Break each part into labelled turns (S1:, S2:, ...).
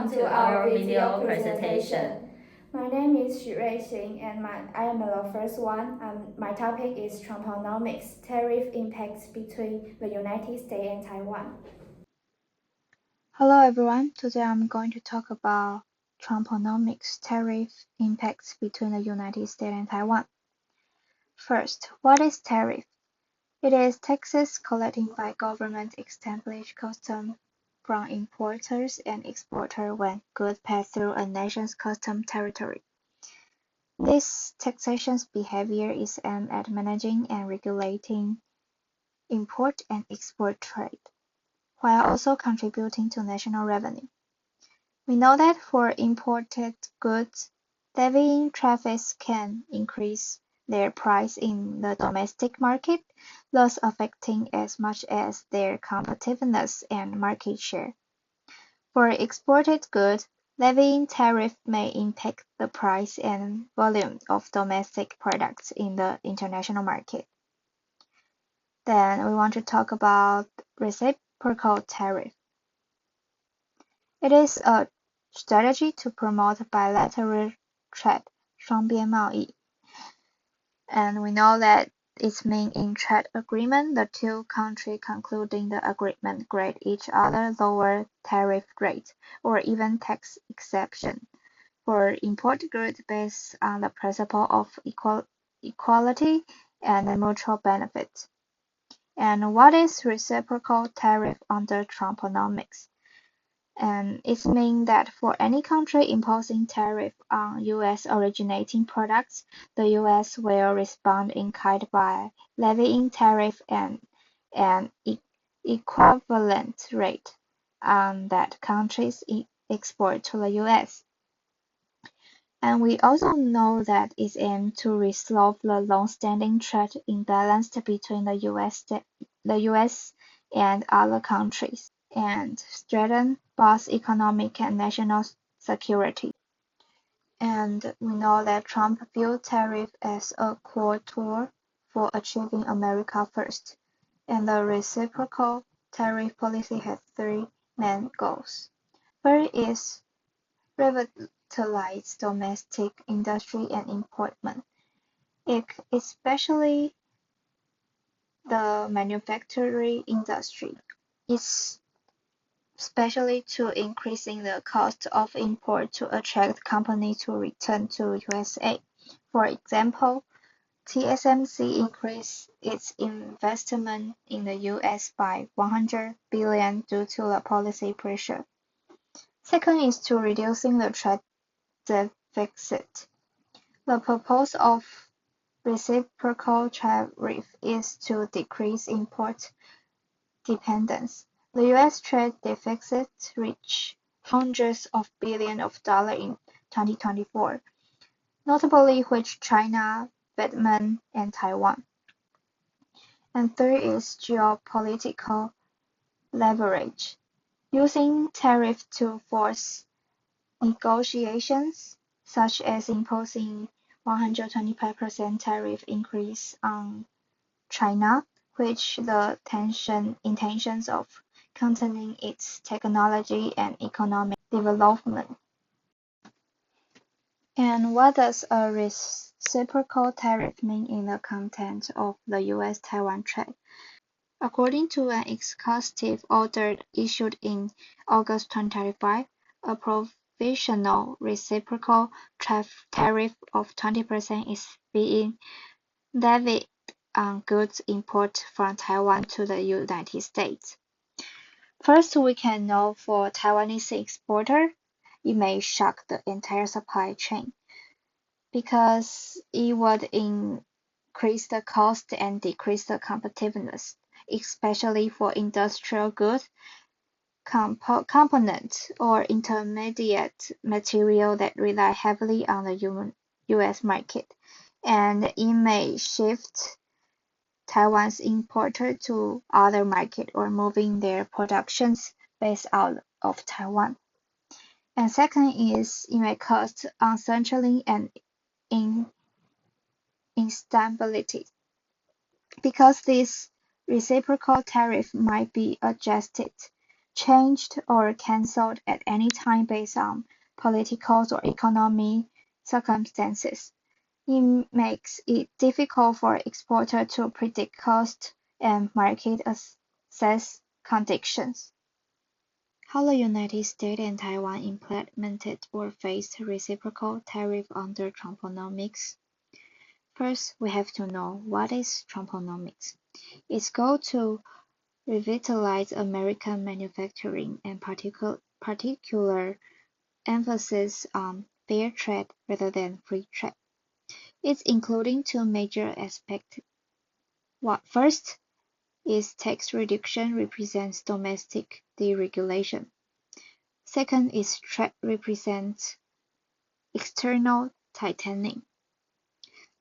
S1: welcome to our video presentation.
S2: My name is Xurui Xing and I am the first one. My topic is Trumponomics, tariff impacts between the United States and Taiwan.
S3: Hello everyone, today I'm going to talk about Trumponomics, tariff impacts between the United States and Taiwan. First, what is tariff? It is taxes collected by government established custom from importers and exporters when goods pass through a nation's custom territory. This taxation behavior is aimed at managing and regulating import and export trade, while also contributing to national revenue. We know that for imported goods, levying tariffs can increase their price in the domestic market, thus affecting as much as their competitiveness and market share. For exported goods, levying tariff may impact the price and volume of domestic products in the international market. Then we want to talk about reciprocal tariff. It is a strategy to promote bilateral trade, 双边贸易. And we know that its mean in trade agreement, the two countries concluding the agreement grant each other lower tariff rate or even tax exception for import goods based on the principle of equality and mutual benefit. And what is reciprocal tariff under Trumponomics? And it means that for any country imposing tariff on U.S. originating products, the U.S. will respond in kind by levying tariff and an equivalent rate on that country's export to the U.S. And we also know that it aims to resolve the long-standing trade imbalance between the U.S. and other countries, and strengthen both economic and national security. And we know that Trump viewed tariff as a core tool for achieving America first, and the reciprocal tariff policy has three main goals. First is revitalize domestic industry and employment, especially the manufacturing industry. It's especially to increasing the cost of import to attract companies to return to USA. For example, TSMC increased its investment in the US by 100 billion due to the policy pressure. Second is to reducing the trade deficit. The purpose of reciprocal tariff is to decrease import dependence. The U.S. trade deficit reached hundreds of billions of dollars in 2024, notably with China, Vietnam, and Taiwan. And third is geopolitical leverage, using tariff to force negotiations, such as imposing 125% tariff increase on China, which the intentions of containing its technology and economic development. And what does a reciprocal tariff mean in the context of the U.S.-Taiwan trade? According to an executive order issued in August 2025, a provisional reciprocal tariff of 20% is being levied on goods imported from Taiwan to the United States. First, we can know for Taiwanese exporter, it may shock the entire supply chain because it would increase the cost and decrease the competitiveness, especially for industrial goods, components, or intermediate material that rely heavily on the U.S. market, and it may shift Taiwan's importer to other markets or moving their productions based out of Taiwan. And second is it may cause uncertainty and instability because this reciprocal tariff might be adjusted changed or cancelled at any time based on political or economic circumstances. It makes it difficult for exporters to predict cost and market access conditions. How the United States and Taiwan implemented or faced reciprocal tariff under Trumponomics. First, we have to know what is Trumponomics. Its goal to revitalize American manufacturing and particular emphasis on fair trade rather than free trade. It's including two major aspects. First is tax reduction represents domestic deregulation. Second is trade represents external tightening.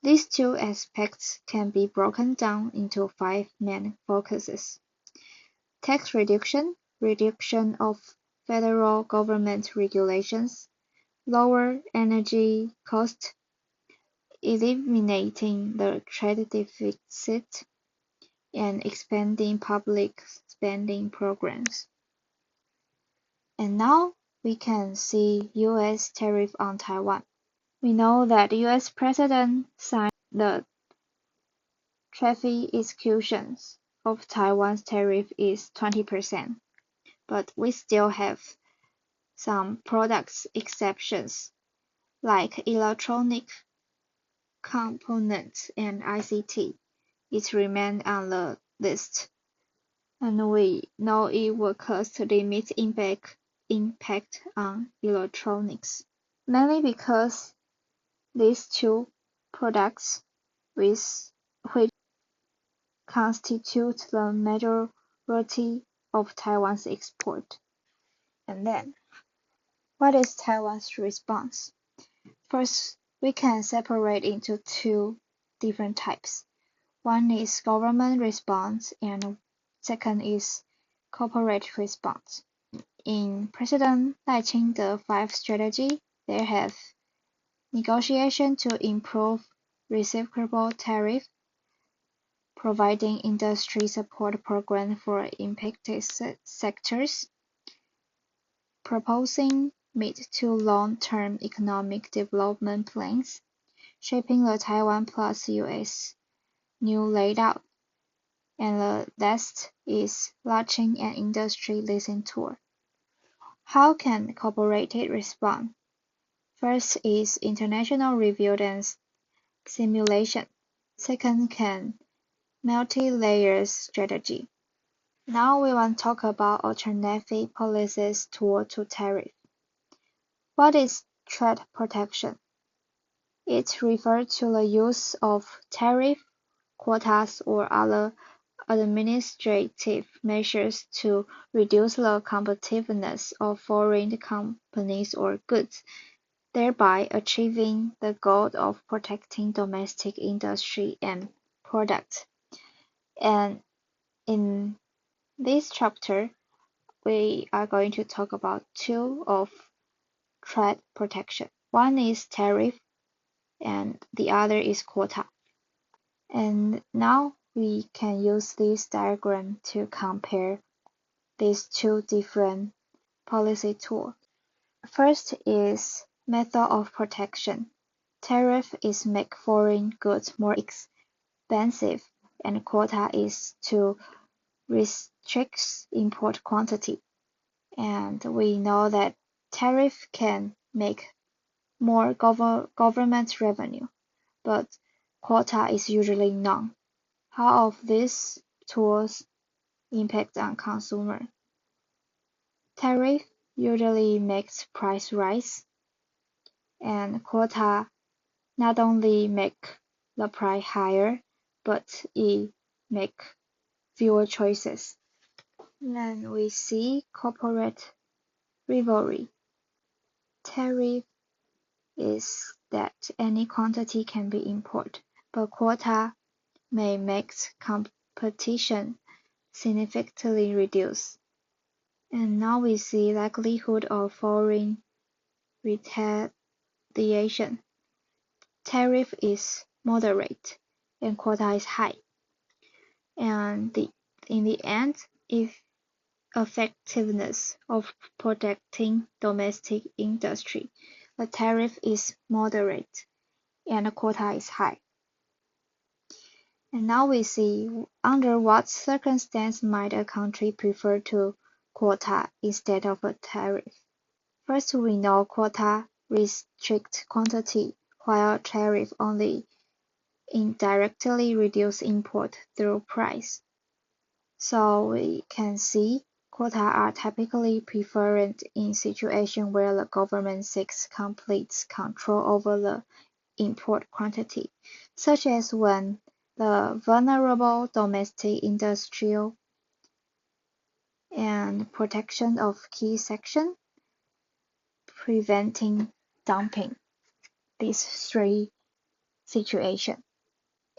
S3: These two aspects can be broken down into five main focuses. Tax reduction, reduction of federal government regulations, lower energy costs, eliminating the trade deficit, and expanding public spending programs. And now we can see U.S. tariff on Taiwan. We know that the U.S. President signed the tariff executions of Taiwan's tariff is 20%, but we still have some products exceptions like electronic components and ICT. It remained on the list, and we know it will cause limit impact on electronics, mainly because these two products which constitute the majority of Taiwan's export. And then, what is Taiwan's response? First, we can separate into two different types. One is government response and second is corporate response. In President Lai Ching-te 5 strategy, they have negotiation to improve reciprocal tariff, providing industry support program for impacted sectors, proposing mid to long-term economic development plans, shaping the Taiwan plus US new layout, and the last is launching an industry listening tour. How can corporate respond? First is international review and simulation. Second can multi-layer strategy. Now we want to talk about alternative policies toward to tariff. What is trade protection? It refers to the use of tariff, quotas, or other administrative measures to reduce the competitiveness of foreign companies or goods, thereby achieving the goal of protecting domestic industry and products. And in this chapter, we are going to talk about two of trade protection. One is tariff and the other is quota. And now we can use this diagram to compare these two different policy tools. First is method of protection. Tariff is make foreign goods more expensive and quota is to restrict import quantity. And we know that tariff can make more government revenue, but quota is usually none. How of these tools impact on consumer? Tariff usually makes price rise, and quota not only make the price higher, but it make fewer choices. Then we see corporate rivalry. Tariff is that any quantity can be imported, but quota may make competition significantly reduce. And now we see likelihood of foreign retaliation. Tariff is moderate and quota is high. And in the end, if effectiveness of protecting domestic industry. The tariff is moderate and the quota is high. And now we see under what circumstance might a country prefer to quota instead of a tariff. First, we know quota restrict quantity, while tariff only indirectly reduce import through price. So we can see quota are typically preferred in situations where the government seeks complete control over the import quantity, such as when the vulnerable domestic industrial and protection of key section, preventing dumping. These three situations.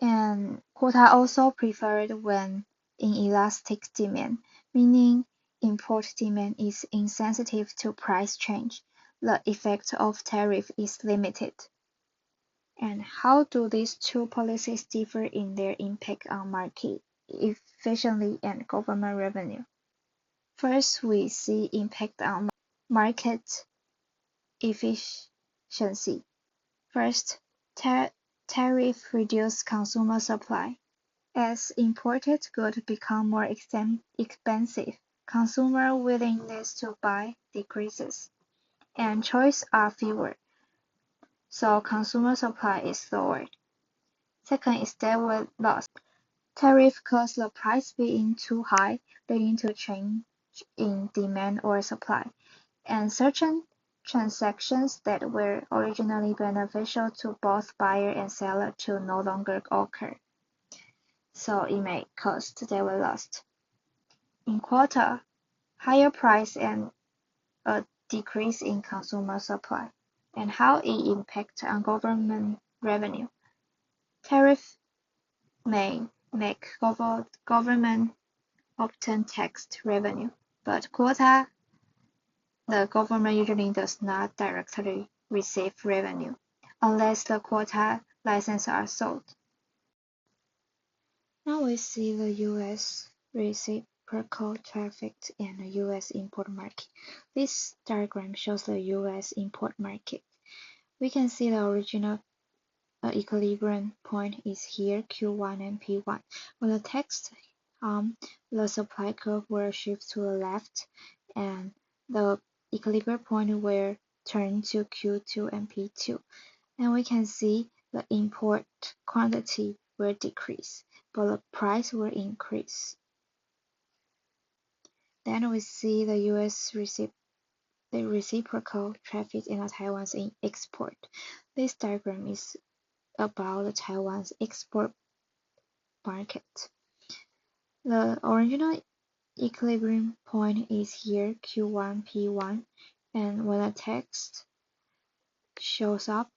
S3: And quota also preferred when inelastic demand, meaning import demand is insensitive to price change. The effect of tariff is limited. And how do these two policies differ in their impact on market efficiency and government revenue? First, we see impact on market efficiency. First, tariff reduce consumer supply. As imported goods become more expensive, consumer willingness to buy decreases, and choices are fewer, so consumer supply is lowered. Second is debt loss. Tariff cause the price being too high, leading to change in demand or supply, and certain transactions that were originally beneficial to both buyer and seller to no longer occur. So it may cause debt loss. In quota, higher price and a decrease in consumer supply, and how it impacts on government revenue. Tariff may make government obtain tax revenue, but quota, the government usually does not directly receive revenue unless the quota licenses are sold. Now we see the U.S. reciprocal traffic and the U.S. import market. This diagram shows the U.S. import market. We can see the original equilibrium point is here, Q1 and P1. When the text the supply curve will shift to the left and the equilibrium point will turn to Q2 and P2. And we can see the import quantity will decrease, but the price will increase. Then we see the U.S. reciprocal traffic and Taiwan's export. This diagram is about Taiwan's export market. The original equilibrium point is here, Q1, P1, and when the text shows up,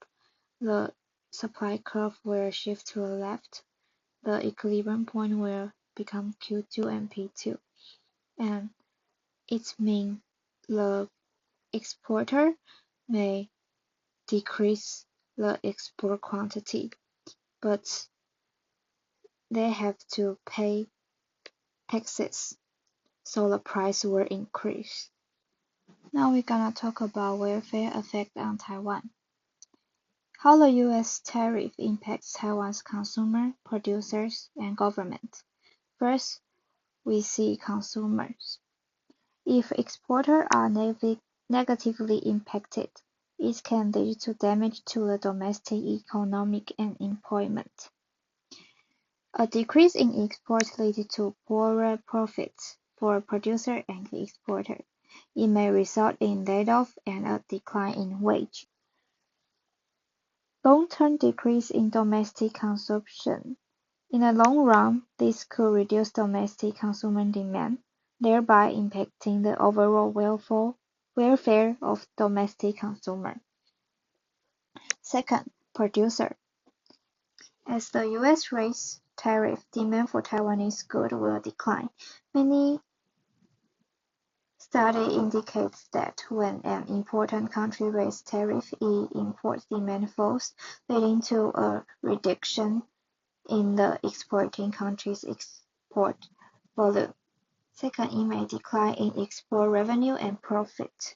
S3: the supply curve will shift to the left. The equilibrium point will become Q2 and P2, and it means the exporter may decrease the export quantity, but they have to pay taxes, so the price will increase. Now we're gonna talk about welfare effect on Taiwan. How the U.S. tariff impacts Taiwan's consumer, producers, and government. First, we see consumers. If exporters are negatively impacted, it can lead to damage to the domestic economic and employment. A decrease in exports leads to poorer profits for producer and exporter. It may result in layoff and a decline in wage. Long-term decrease in domestic consumption. In the long run, this could reduce domestic consumer demand, thereby impacting the overall welfare of domestic consumer. Second, producer. As the U.S. raises tariff, demand for Taiwanese goods will decline. Many studies indicate that when an important country raises tariff, its import demand falls, leading to a reduction in the exporting country's export volume. Second, it may decline in export revenue and profit.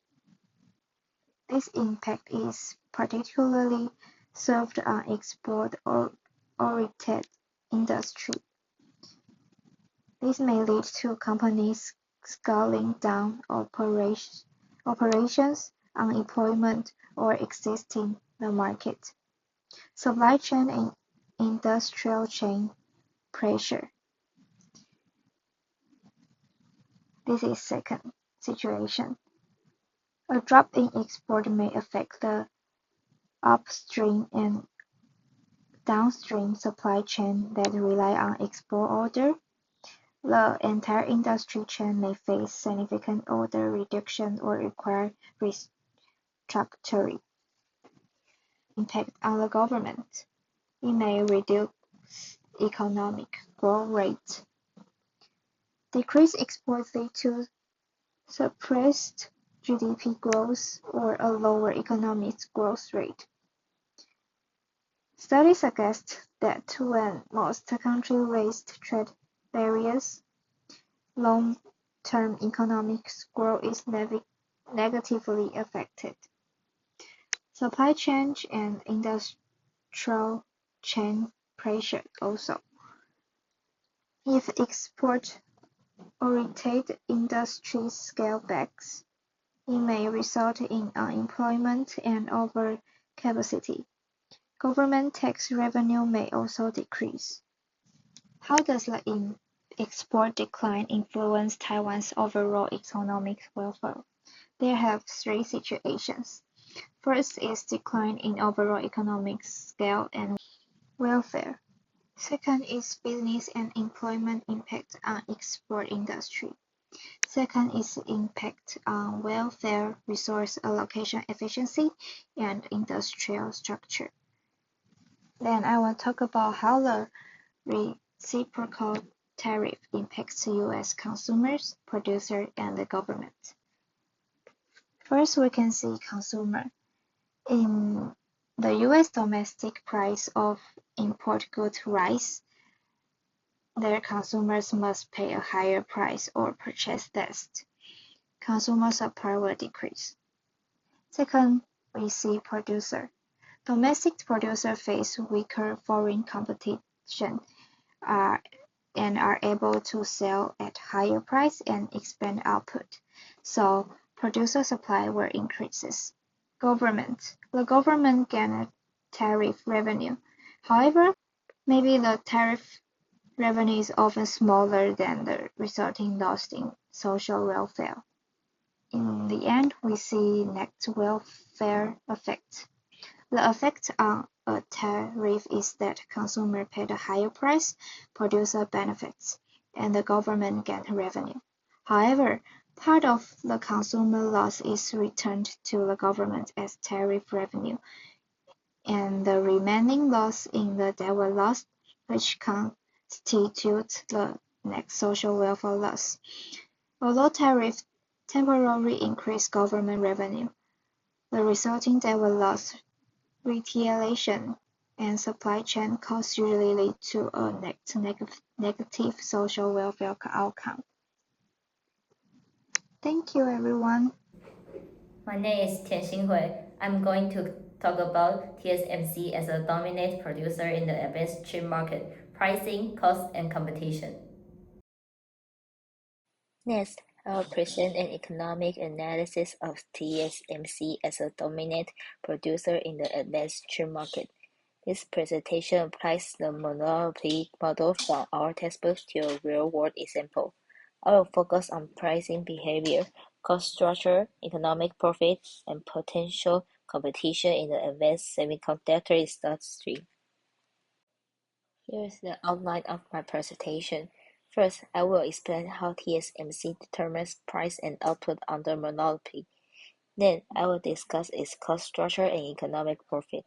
S3: This impact is particularly served on export-oriented industry. This may lead to companies scaling down operations, unemployment, or exiting the market. Supply chain and industrial chain pressure. This is second situation. A drop in export may affect the upstream and downstream supply chain that rely on export order. The entire industry chain may face significant order reduction or require restructuring. Impact on the government. It may reduce economic growth rate. Decreased exports lead to suppressed GDP growth or a lower economic growth rate. Studies suggest that when most countries raised trade barriers, long-term economic growth is negatively affected. Supply chain and industrial chain pressure also. If export-oriented industries scale back, it may result in unemployment and overcapacity. Government tax revenue may also decrease. How does the export decline influence Taiwan's overall economic welfare? There have three situations. First is decline in overall economic scale and welfare. Second is business and employment impact on export industry. Second is impact on welfare, resource allocation efficiency, and industrial structure. Then I will talk about how the reciprocal tariff impacts U.S. consumers, producers, and the government. First, we can see consumer. In the U.S. domestic price of import goods rise, their consumers must pay a higher price or purchase less. Consumer supply will decrease. Second, we see producer. Domestic producers face weaker foreign competition and are able to sell at higher price and expand output, so producer supply will increases. Government. The government gain tariff revenue. However, maybe the tariff revenue is often smaller than the resulting loss in social welfare. In the end, we see net welfare effect. The effect on a tariff is that consumer pay a higher price, producer benefits, and the government gain revenue. However, part of the consumer loss is returned to the government as tariff revenue, and the remaining loss in the debt loss, which constitutes the net social welfare loss. Although tariffs temporarily increase government revenue, the resulting debt loss, retaliation, and supply chain costs usually lead to a negative social welfare outcome. Thank you, everyone.
S1: My name is Tian Xinghui. I'm going to talk about TSMC as a dominant producer in the advanced chip market, pricing, cost, and competition.
S4: Next, I will present an economic analysis of TSMC as a dominant producer in the advanced chip market. This presentation applies the monopoly model from our textbook to a real-world example. I will focus on pricing behavior, cost structure, economic profit, and potential competition in the advanced semiconductor industry. Here is the outline of my presentation. First, I will explain how TSMC determines price and output under monopoly. Then, I will discuss its cost structure and economic profit.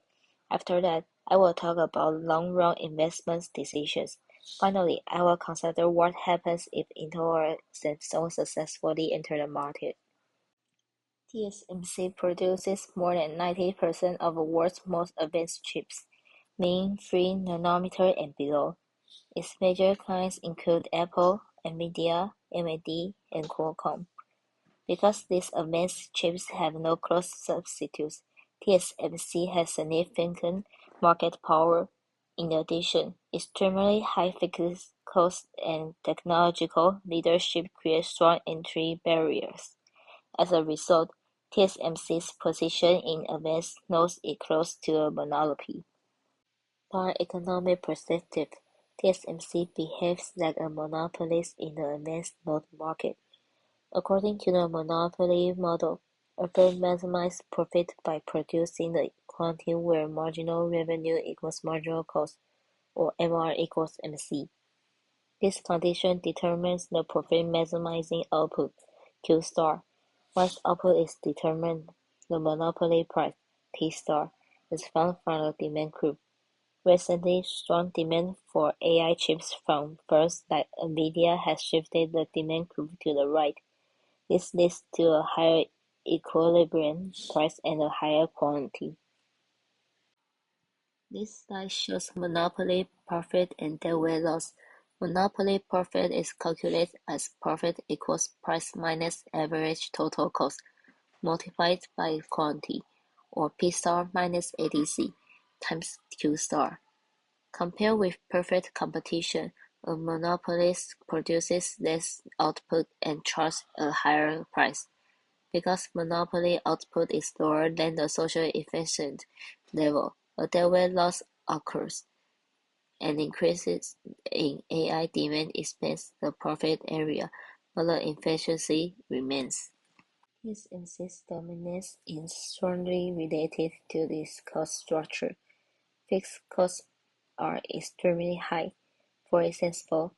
S4: After that, I will talk about long-run investment decisions. Finally, I will consider what happens if Intel or Samsung successfully enter the market. TSMC produces more than 90% of the world's most advanced chips, meaning 3 nanometer and below. Its major clients include Apple, Nvidia, AMD, and Qualcomm. Because these advanced chips have no close substitutes, TSMC has significant market power. In addition, extremely high fixed costs and technological leadership create strong entry barriers. As a result, TSMC's position in advanced nodes is close to a monopoly. From an economic perspective, TSMC behaves like a monopolist in the advanced node market. According to the monopoly model, a firm maximizes profit by producing the quantity where marginal revenue equals marginal cost, or MR equals MC. This condition determines the profit-maximizing output, Q star. Once output is determined, the monopoly price, P star, is found from the demand curve. Recently, strong demand for AI chips from firms like NVIDIA has shifted the demand curve to the right. This leads to a higher equilibrium price and a higher quantity. This slide shows monopoly profit and deadweight loss. Monopoly profit is calculated as profit equals price minus average total cost multiplied by quantity, or P star minus ADC, times Q star. Compared with perfect competition, a monopolist produces less output and charges a higher price. Because monopoly output is lower than the social efficient level, a deadweight loss occurs, and increases in AI demand expands the profit area, but the efficiency remains. TSMC's dominance is strongly related to this cost structure. Fixed costs are extremely high. For example,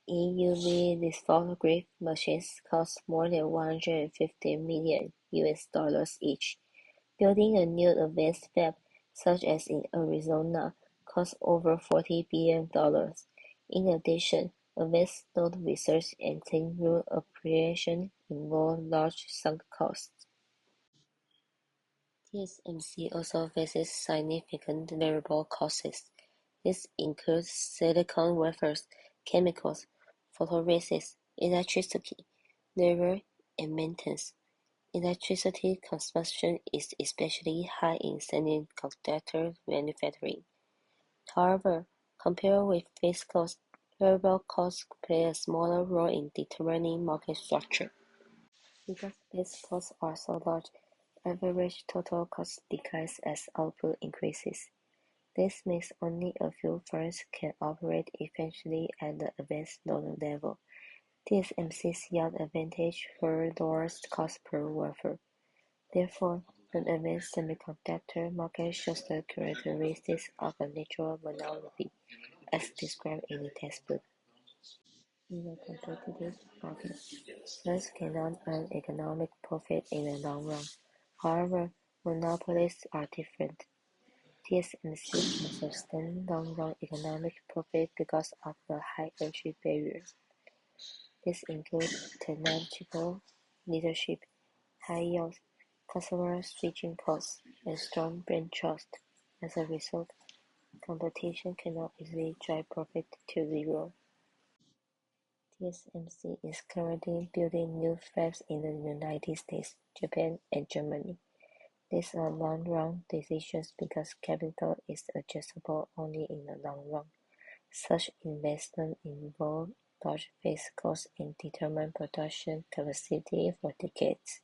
S4: EUV lithography machines cost more than $150 million each. Building a new advanced fab, such as in Arizona, costs over $40 billion. In addition, advanced node research and clean room operation involve large sunk costs. TSMC also faces significant variable costs. This includes silicon wafers, chemicals, photoresist, electricity, labor, and maintenance. Electricity consumption is especially high in semiconductor manufacturing. However, compared with fixed costs, variable costs play a smaller role in determining market structure. Because fixed costs are so large, average total cost declines as output increases. This means only a few firms can operate efficiently at the advanced node level. TSMC's yield advantage further lowers cost per wafer. Therefore, an advanced semiconductor market shows the characteristics of a natural monopoly, as described in the textbook. In a competitive market, firms cannot earn economic profit in the long run. However, monopolies are different. TSMC can sustain long-run economic profit because of the high entry barriers. This includes technological leadership, high yields, customer switching costs, and strong brand trust. As a result, competition cannot easily drive profit to zero. TSMC is currently building new fabs in the United States, Japan, and Germany. These are long-run decisions because capital is adjustable only in the long run. Such investments involve large fixed costs and determine production capacity for decades.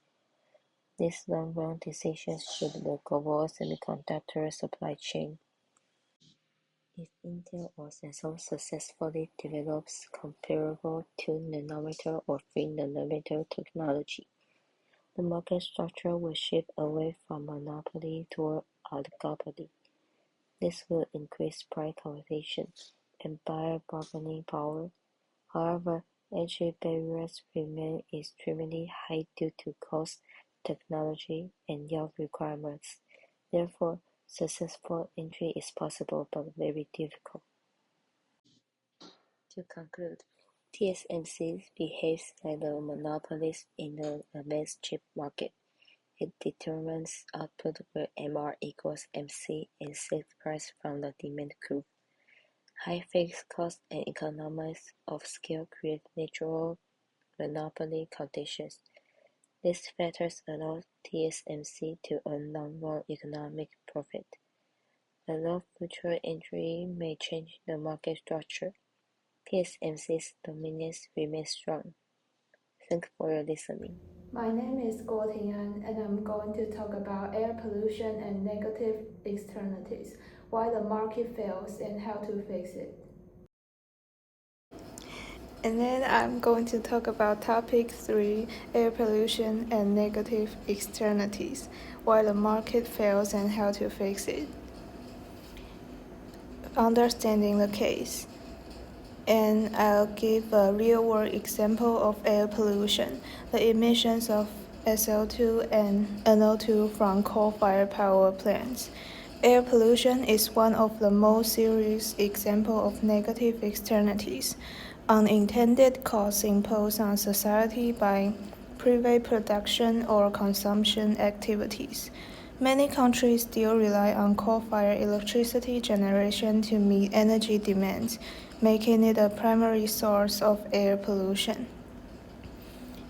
S4: These long-run decisions shape the global semiconductor supply chain. If Intel or Samsung successfully develops comparable 2-nanometer or 3-nanometer technology, the market structure will shift away from monopoly toward oligopoly. This will increase price competition and buyer bargaining power. However, entry barriers remain extremely high due to cost, technology, and yield requirements. Therefore, successful entry is possible but very difficult. To conclude, TSMC behaves like a monopolist in the advanced chip market. It determines output where MR equals MC and sets price from the demand curve. High fixed costs and economies of scale create natural monopoly conditions. These factors allow TSMC to earn more economic profit. Although future entry may change the market structure, TSMC's dominance remains strong. Thanks for your listening.
S2: My name is Guo Ting'an, and I'm going to talk about air pollution and negative externalities, why the market fails and how to fix it. And then I'm going to talk about topic 3, air pollution and negative externalities, why the market fails and how to fix it. Understanding the case. And I'll give a real-world example of air pollution, the emissions of SO2 and NO2 from coal-fired power plants. Air pollution is one of the most serious examples of negative externalities, unintended costs imposed on society by private production or consumption activities. Many countries still rely on coal-fired electricity generation to meet energy demands, making it a primary source of air pollution.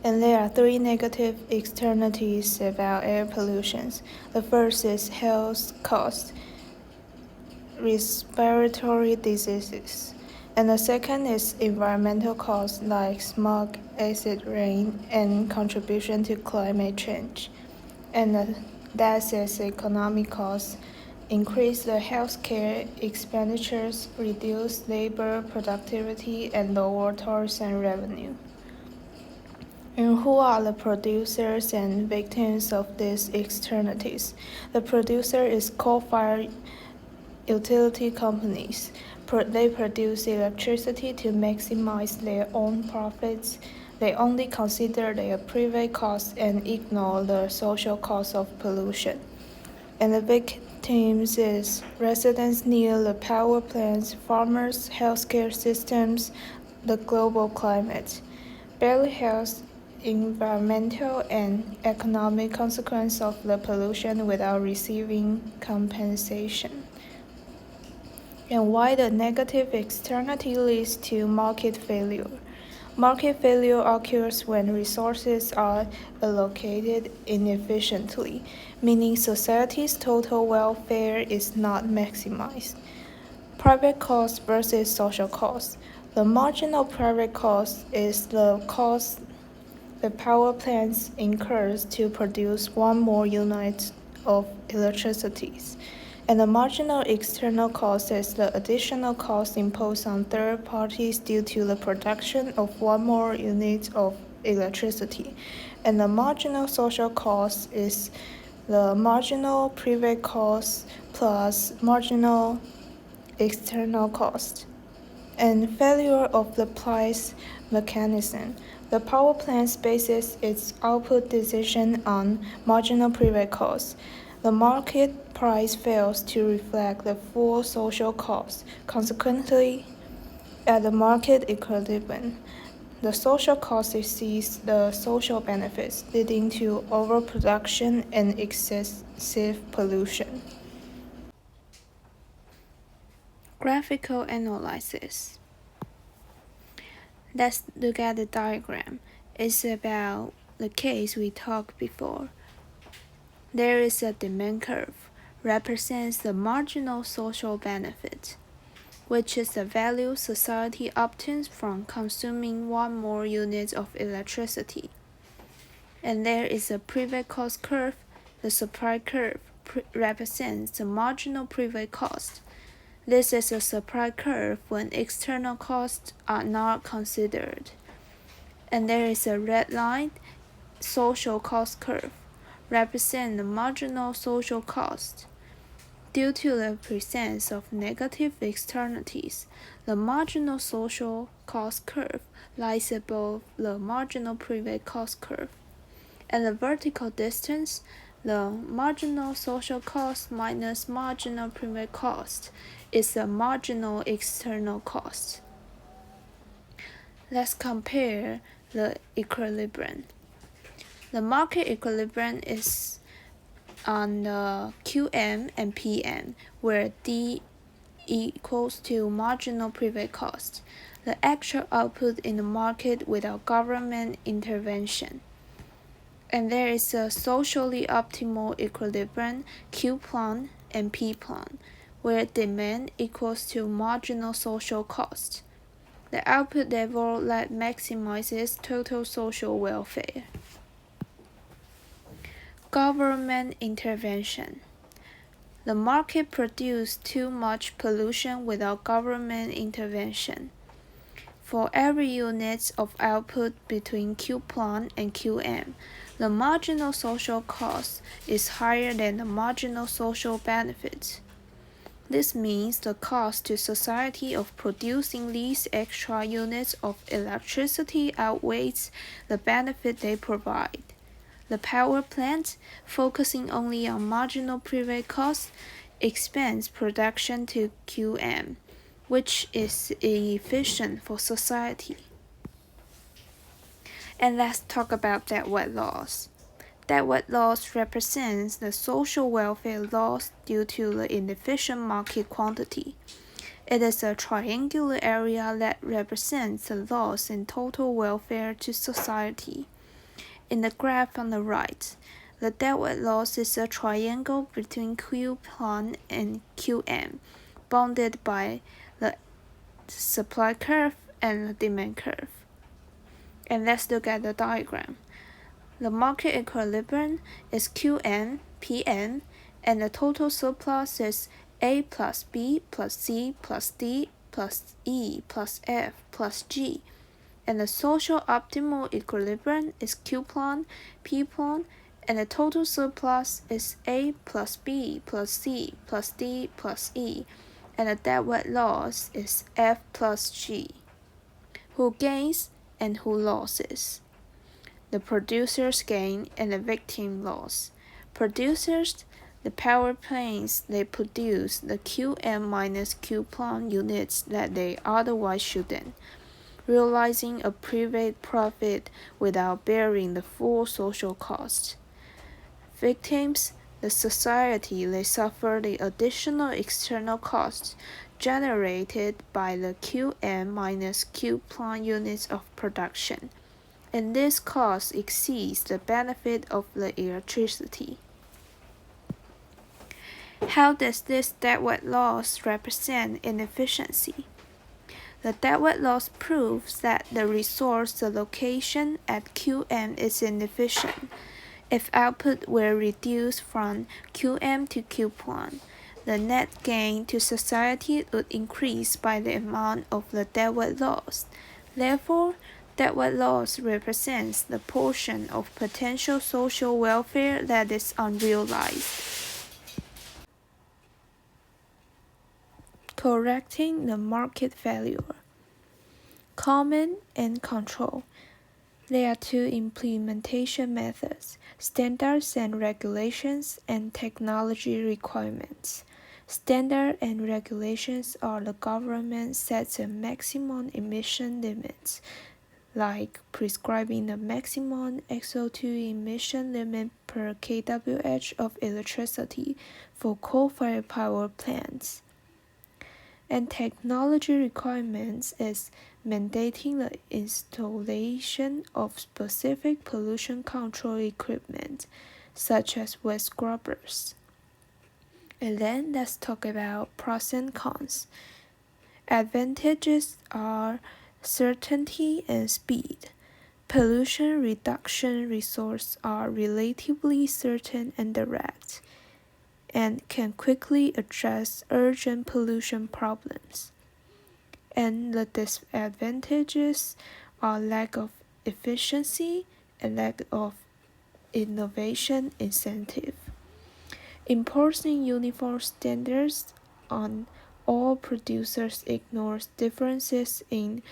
S2: And there are 3 negative externalities about air pollution. The first is health costs, respiratory diseases. And the second is environmental costs like smog, acid rain, and contribution to climate change. And that is economic costs, increase the healthcare expenditures, reduce labor productivity, and lower tourism revenue. And who are the producers and victims of these externalities? The producer is coal-fired utility companies. They produce electricity to maximize their own profits. They only consider their private costs and ignore the social costs of pollution. And the victims is residents near the power plants, farmers, healthcare systems, the global climate. Barely health, environmental and economic consequences of the pollution without receiving compensation. And why the negative externality leads to market failure. Market failure occurs when resources are allocated inefficiently, meaning society's total welfare is not maximized. Private cost versus social cost. The marginal private cost is the cost the power plants incurs to produce one more unit of electricity. And the marginal external cost is the additional cost imposed on third parties due to the production of one more unit of electricity. And the marginal social cost is the marginal private cost plus marginal external cost. And failure of the price mechanism. The power plant bases its output decision on marginal private cost. The market price fails to reflect the full social cost. Consequently, at the market equilibrium, the social cost exceeds the social benefits, leading to overproduction and excessive pollution. Graphical analysis. Let's look at the diagram. It's about the case we talked before. There is a demand curve, represents the marginal social benefit, which is the value society obtains from consuming one more unit of electricity. And there is a private cost curve. The supply curve represents the marginal private cost. This is a supply curve when external costs are not considered. And there is a red line, social cost curve, represent the marginal social cost. Due to the presence of negative externalities, the marginal social cost curve lies above the marginal private cost curve. And the vertical distance, the marginal social cost minus marginal private cost, is the marginal external cost. Let's compare the equilibrium. The market equilibrium is on the QM and PM, where D equals to marginal private cost. the actual output in the market without government intervention. And there is a socially optimal equilibrium Q plan and P plan, where demand equals to marginal social cost, the output level that maximizes total social welfare. Government intervention. The market produced too much pollution without government intervention. For every unit of output between Q plan and QM, the marginal social cost is higher than the marginal social benefit. This means the cost to society of producing these extra units of electricity outweighs the benefit they provide. The power plant, focusing only on marginal private costs, expands production to QM, which is efficient for society. And let's talk about deadweight loss. Deadweight loss represents the social welfare loss due to the inefficient market quantity. It is a triangular area that represents the loss in total welfare to society. In the graph on the right, the deadweight loss is a triangle between Q plan and QM, bounded by the supply curve and the demand curve. And let's look at the diagram. The market equilibrium is QM, PM, and the total surplus is A plus B plus C plus D plus E plus F plus G. And the social optimal equilibrium is Q plan, P plan, and the total surplus is A plus B plus C plus D plus E, and the deadweight loss is F plus G. Who gains and who loses? The producers gain and the victim loss. Producers, the power plants, they produce the QM minus Q plan units that they otherwise shouldn't, realizing a private profit without bearing the full social cost. Victims, the society, they suffer the additional external costs generated by the QM minus Q plan units of production, and this cost exceeds the benefit of the electricity. How does this deadweight loss represent inefficiency? The deadweight loss proves that the resource allocation at QM is inefficient. If output were reduced from QM to Q plan, the net gain to society would increase by the amount of the deadweight loss. Therefore, deadweight loss represents the portion of potential social welfare that is unrealized. Correcting the market failure. Common and control. There are two implementation methods: standards and regulations, and technology requirements. Standards and regulations are the government sets a maximum emission limits, like prescribing the maximum SO2 emission limit per kWh of electricity for coal-fired power plants. And technology requirements is mandating the installation of specific pollution control equipment, such as wet scrubbers. And then let's talk about pros and cons. Advantages are certainty and speed. Pollution reduction resources are relatively certain and direct, and can quickly address urgent pollution problems. And the disadvantages are lack of efficiency and lack of innovation incentive. Imposing uniform standards on all producers ignores differences in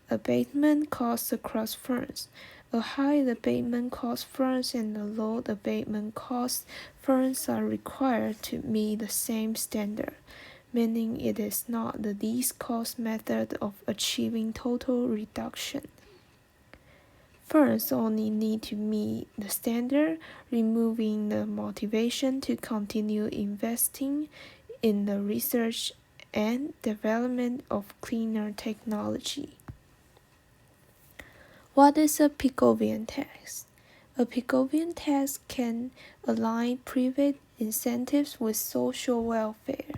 S2: abatement costs across firms. A high abatement cost firms and a low abatement cost firms are required to meet the same standard, meaning it is not the least cost method of achieving total reduction. Firms only need to meet the standard, removing the motivation to continue investing in the research and development of cleaner technology. What is a Pigouvian tax? A Pigouvian tax can align private incentives with social welfare,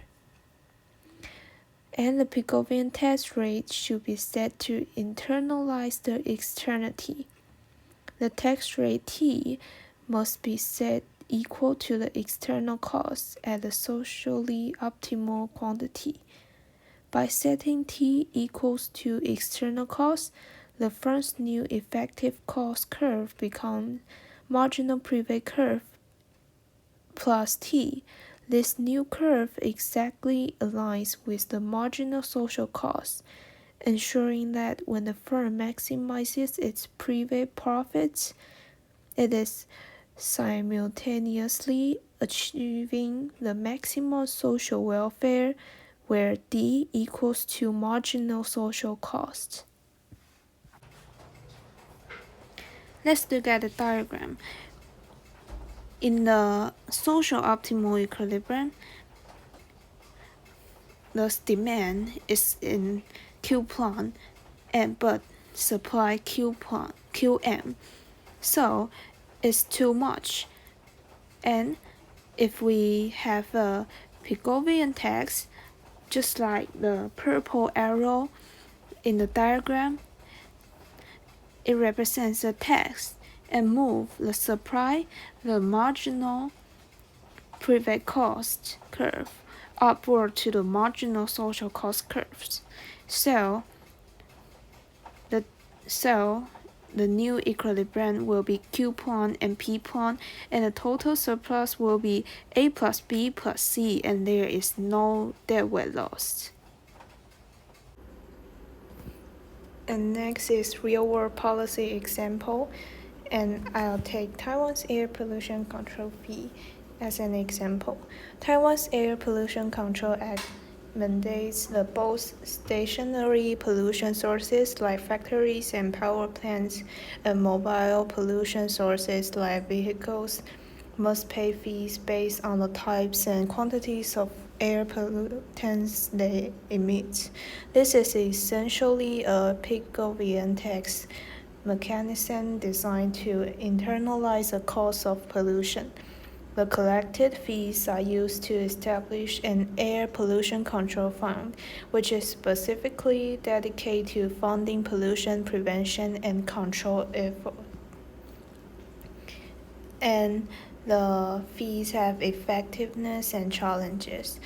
S2: and the Pigouvian tax rate should be set to internalize the externality. The tax rate T must be set equal to the external cost at a socially optimal quantity. By setting T equals to external cost, the firm's new effective cost curve becomes marginal private curve plus T. This new curve exactly aligns with the marginal social cost, ensuring that when the firm maximizes its private profits, it is simultaneously achieving the maximum social welfare, where D equals to marginal social cost. Let's look at the diagram. In the social optimal equilibrium, the demand is in Q plan, but supply QM, so it's too much. And if we have a Pigouvian tax, just like the purple arrow in the diagram, it represents a tax and move the supply, the marginal private cost curve, upward to the marginal social cost curves. So the new equilibrium will be Q plan and P plan, and the total surplus will be A plus B plus C, and there is no deadweight loss. And next is real-world policy example, and I'll take Taiwan's air pollution control fee as an example. Taiwan's Air Pollution Control Act mandates that both stationary pollution sources like factories and power plants and mobile pollution sources like vehicles must pay fees based on the types and quantities of air pollutants they emit. This is essentially a Pigouvian tax mechanism designed to internalize the cost of pollution. The collected fees are used to establish an air pollution control fund, which is specifically dedicated to funding pollution prevention and control efforts. And the fees have effectiveness and challenges.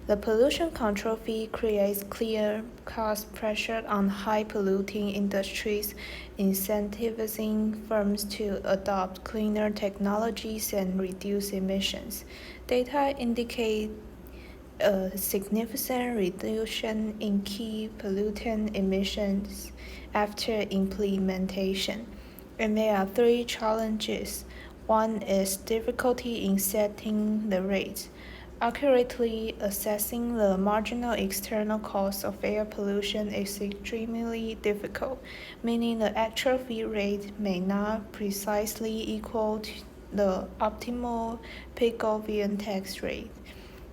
S2: The pollution control fee creates clear cost pressure on high polluting industries, incentivizing firms to adopt cleaner technologies and reduce emissions. Data indicate a significant reduction in key pollutant emissions after implementation. And there are three challenges. One is difficulty in setting the rates. Accurately assessing the marginal external cost of air pollution is extremely difficult, meaning the actual fee rate may not precisely equal the optimal Pigouvian tax rate.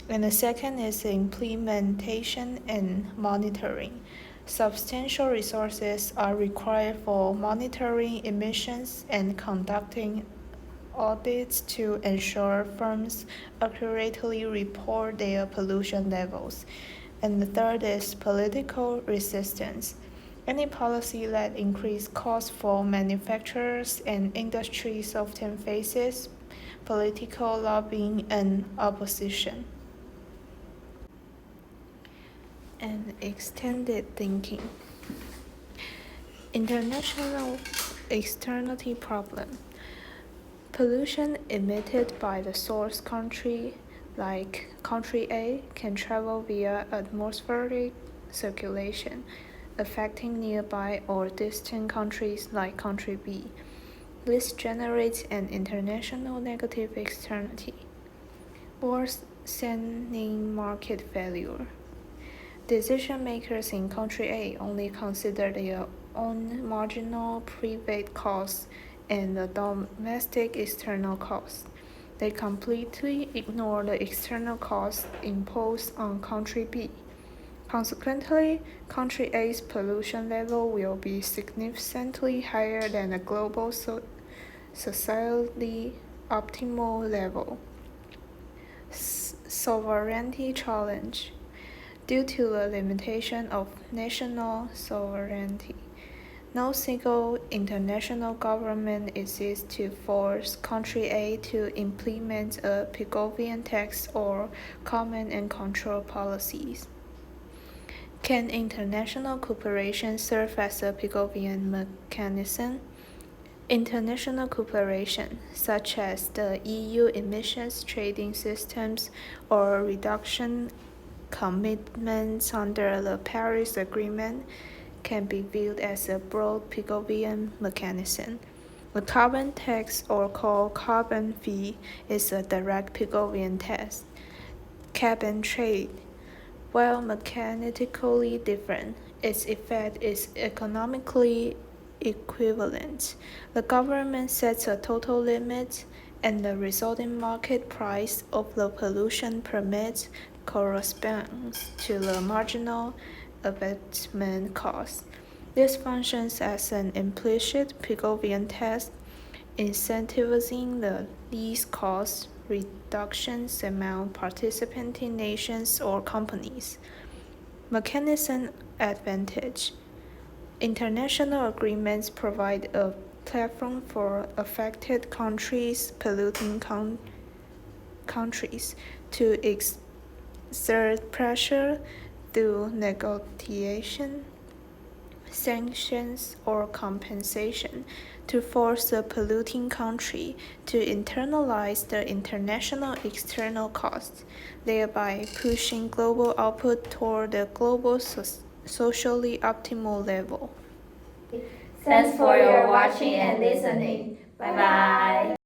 S2: And the second is implementation and monitoring. Substantial resources are required for monitoring emissions and conducting audits to ensure firms accurately report their pollution levels. And the third is political resistance. Any policy that increases costs for manufacturers and industries often faces political lobbying and opposition. And extended thinking. International externality problem. Pollution emitted by the source country, like country A, can travel via atmospheric circulation, affecting nearby or distant countries like country B. This generates an international negative externality, worsening market failure. Decision makers in country A only consider their own marginal private costs and the domestic external costs. They completely ignore the external costs imposed on country B. Consequently, country A's pollution level will be significantly higher than the global socially optimal level. Sovereignty challenge. Due to the limitation of national sovereignty, no single international government exists to force country A to implement a Pigovian tax or command and control policies. Can international cooperation serve as a Pigovian mechanism? International cooperation, such as the EU emissions trading systems or reduction commitments under the Paris Agreement, can be viewed as a broad Pigovian mechanism. A carbon tax or called carbon fee is a direct Pigovian tax. Cap and trade. While mechanically different, its effect is economically equivalent. The government sets a total limit, and the resulting market price of the pollution permit corresponds to the marginal abatement cost. This functions as an implicit Pigovian tax, incentivizing the least cost reductions among participating nations or companies. Mechanism advantage. International agreements provide a platform for affected countries, polluting countries, to exert pressure through negotiation, sanctions, or compensation to force the polluting country to internalize the international external costs, thereby pushing global output toward the global socially optimal level.
S1: Thanks for your watching and listening. Bye bye.